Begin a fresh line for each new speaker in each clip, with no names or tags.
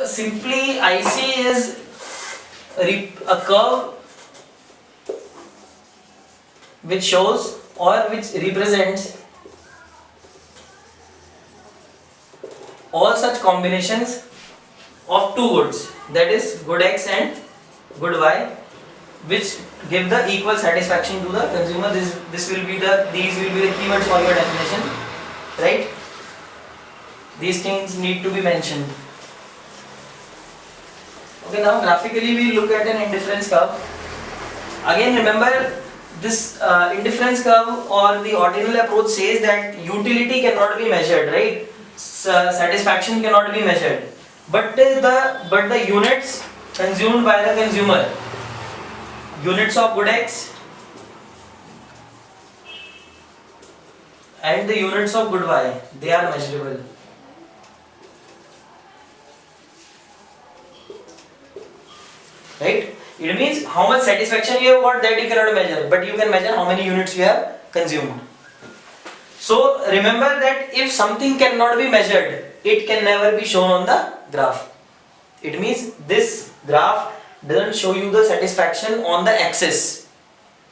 simply IC is a curve which shows or which represents all such combinations of two goods, that is good X and good Y, which give the equal satisfaction to the consumer. These will be the keywords for your definition, right? These things need to be mentioned. Okay, now graphically we look at an indifference curve. Again, remember this indifference curve or the ordinal approach says that utility cannot be measured, right? Satisfaction cannot be measured, but the units consumed by the consumer, units of good X and the units of good Y, they are measurable. Right? It means how much satisfaction you have got, that you cannot measure, but you can measure how many units you have consumed. So remember that if something cannot be measured, it can never be shown on the graph. It means this graph doesn't show you the satisfaction on the axis.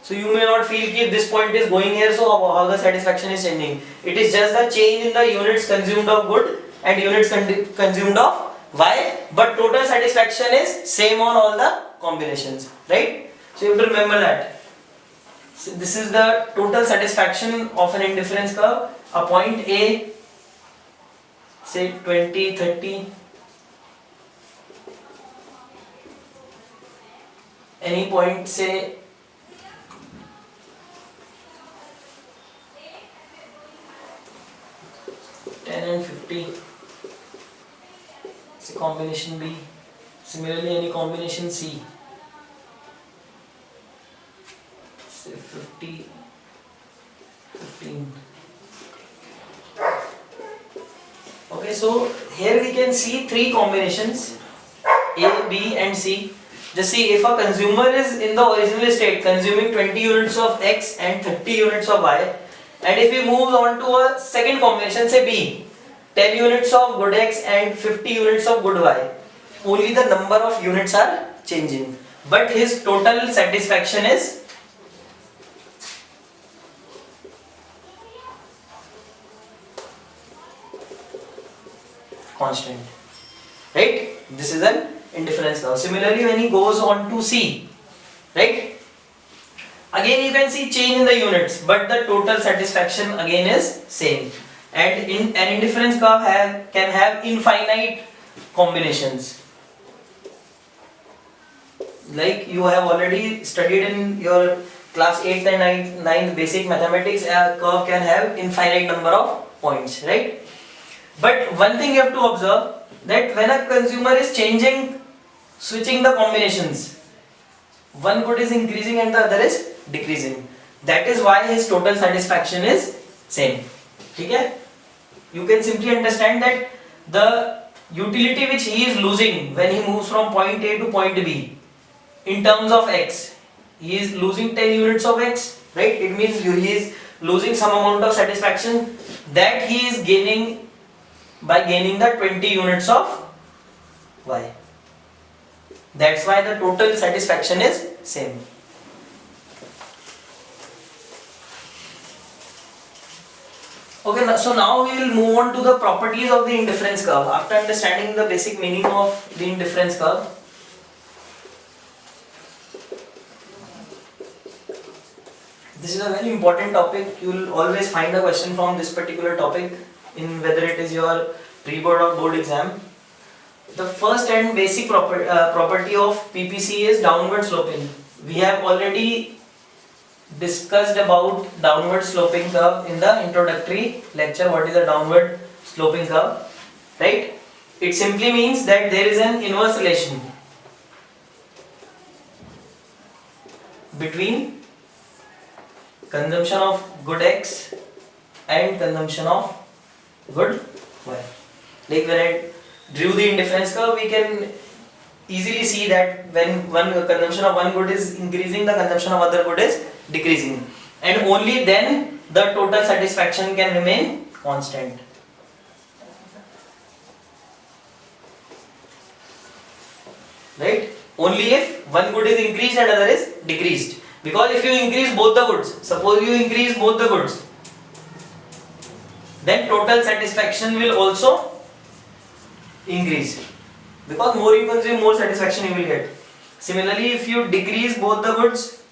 So you may not feel that this point is going here, so how the satisfaction is changing. It is just the change in the units consumed of good and units consumed of Y, but total satisfaction is same on all the combinations, right? So you have to remember that. So this is the total satisfaction of an indifference curve. A point A, say 20, 30, any point say 10 and 50, say combination B. Similarly, any combination C, say 50, 15. Okay, so here we can see three combinations A, B and C. Just see, if a consumer is in the original state consuming 20 units of X and 30 units of Y, and if he moves on to a second combination, say B, 10 units of good X and 50 units of good Y, only the number of units are changing, but his total satisfaction is constant, right? This is an indifference curve. Similarly, when he goes on to C, right, again you can see change in the units, but the total satisfaction again is same. And in an indifference curve can have infinite combinations. Like you have already studied in your class 8th and 9th basic mathematics, a curve can have infinite number of points, right? But one thing you have to observe, that when a consumer is switching the combinations, one good is increasing and the other is decreasing. That is why his total satisfaction is same. Okay? You can simply understand that the utility which he is losing when he moves from point A to point B, in terms of X, he is losing 10 units of X, right? It means he is losing some amount of satisfaction that he is gaining by gaining the 20 units of Y. That's why the total satisfaction is same. Okay, so now we will move on to the properties of the indifference curve. After understanding the basic meaning of the indifference curve, this is a very important topic. You will always find a question from this particular topic in whether it is your pre-board or board exam. The first and basic property of PPC is downward sloping. We have already discussed about downward sloping curve in the introductory lecture. What is a downward sloping curve, right? It simply means that there is an inverse relation between consumption of good X and consumption of good Y. Like when I drew the indifference curve, we can easily see that when consumption of one good is increasing, the consumption of other good is decreasing, and only then the total satisfaction can remain constant. right? Only if one good is increased and other is decreased. Because if you increase both the goods, suppose you increase both the goods, then total satisfaction will also increase. Because more you consume, more satisfaction you will get. Similarly, if you decrease both the goods,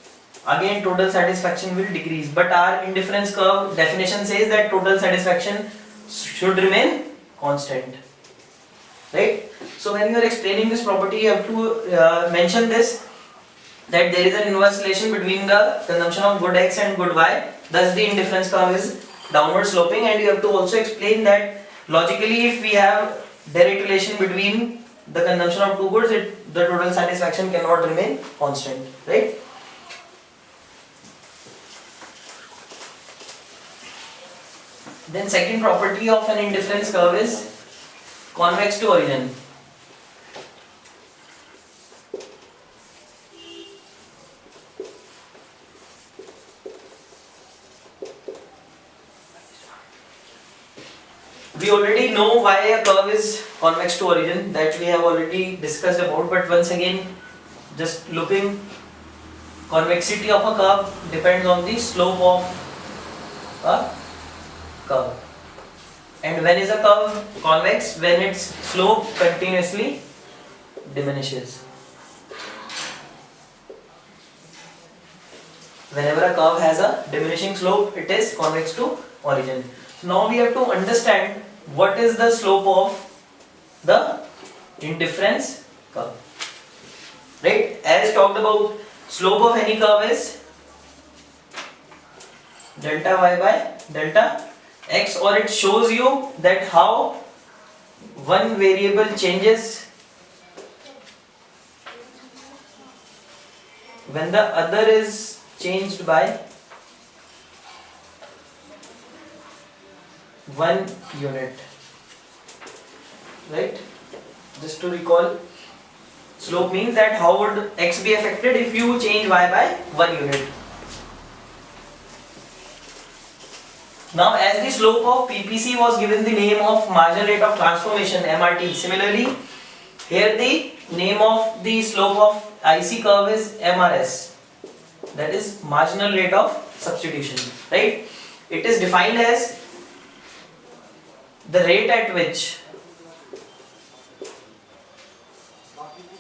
again total satisfaction will decrease. But our indifference curve definition says that total satisfaction should remain constant, right? So when you are explaining this property, you have to mention this, that there is an inverse relation between the consumption of good X and good Y. Thus the indifference curve is downward sloping, and you have to also explain that logically if we have direct relation between the consumption of two goods, the total satisfaction cannot remain constant, right? Then second property of an indifference curve is convex to origin. We already know why a curve is convex to origin, that we have already discussed about, but once again just looking, convexity of a curve depends on the slope of a curve. And when is a curve convex? When its slope continuously diminishes. Whenever a curve has a diminishing slope, it is convex to origin. Now we have to understand what is the slope of the indifference curve, right? As talked about, slope of any curve is delta y by delta x, or it shows you that how one variable changes when the other is changed by 1 unit, right? Just to recall, slope means that how would x be affected if you change y by 1 unit. Now as the slope of PPC was given the name of marginal rate of transformation, MRT, similarly here the name of the slope of IC curve is MRS, that is marginal rate of substitution, right? It is defined as the rate at which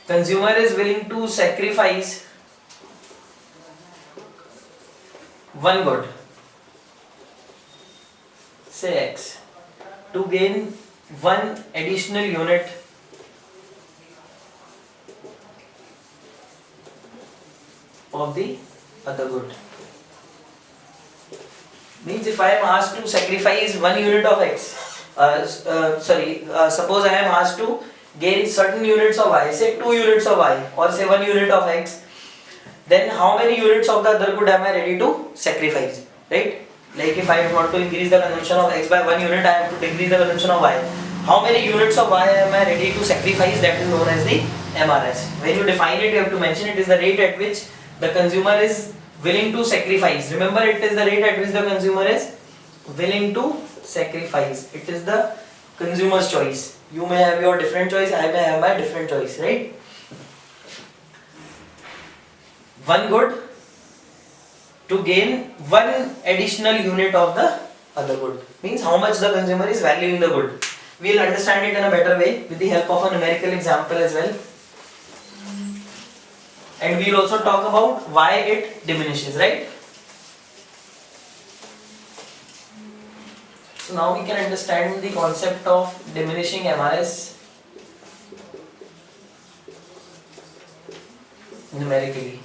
consumer is willing to sacrifice one good, say X, to gain one additional unit of the other good. Means if I am asked to sacrifice 1 unit of X, suppose I am asked to gain certain units of Y, say 2 units of Y, or say 1 unit of X, then how many units of the other good am I ready to sacrifice, right? Like if I want to increase the consumption of X by 1 unit, I have to decrease the consumption of Y. How many units of Y am I ready to sacrifice? That is known as the MRS. When you define it, you have to mention it is the rate at which the consumer is willing to sacrifice. Remember, it is the rate at which the consumer is willing to sacrifice. It is the consumer's choice. You may have your different choice, I may have my different choice, right? One good to gain one additional unit of the other good. Means how much the consumer is valuing the good. We will understand it in a better way with the help of a numerical example as well. And we will also talk about why it diminishes, right? So now we can understand the concept of diminishing MRS numerically.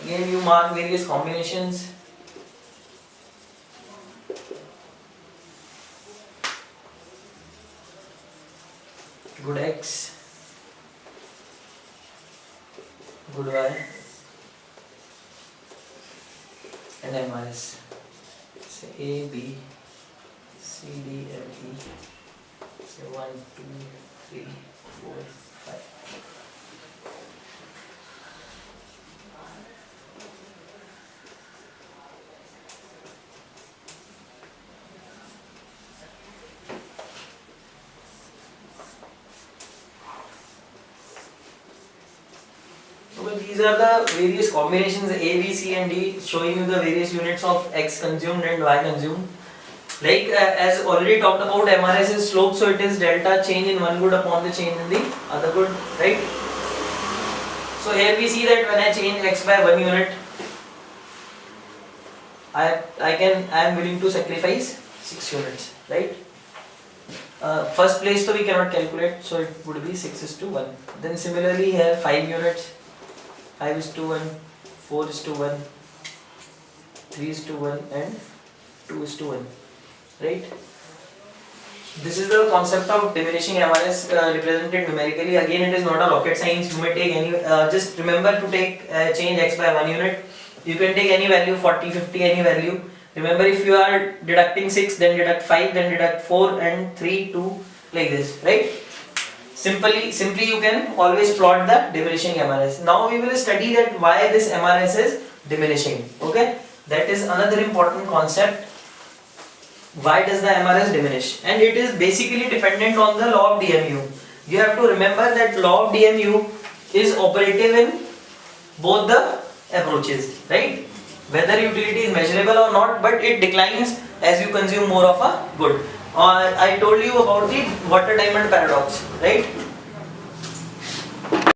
Again, you mark various combinations. Good X, good Y, and MRS. Say A, B, C, D, F, E. Say 1, 2, 3, 4, 5. these are the various combinations A, B, C and D showing you the various units of X consumed and Y consumed. Like as already talked about, MRS is slope, so it is delta change in one good upon the change in the other good, right? So here we see that when I change X by 1 unit, I am willing to sacrifice 6 units, right? First place, so we cannot calculate, so it would be 6:1. Then similarly here 5 units, 5:1, 4:1, 3:1 and 2:1, right? This is the concept of diminishing MRS represented numerically. Again, it is not a rocket science. You may take any, just remember to take change X by 1 unit. You can take any value, 40, 50, any value. Remember, if you are deducting 6, then deduct 5, then deduct 4 and 3, 2, like this, right? Simply you can always plot the diminishing MRS. Now we will study that why this MRS is diminishing, okay? That is another important concept. Why does the MRS diminish? And it is basically dependent on the law of DMU. You have to remember that law of DMU is operative in both the approaches, right? Whether utility is measurable or not, but it declines as you consume more of a good. I told you about the water diamond paradox, right?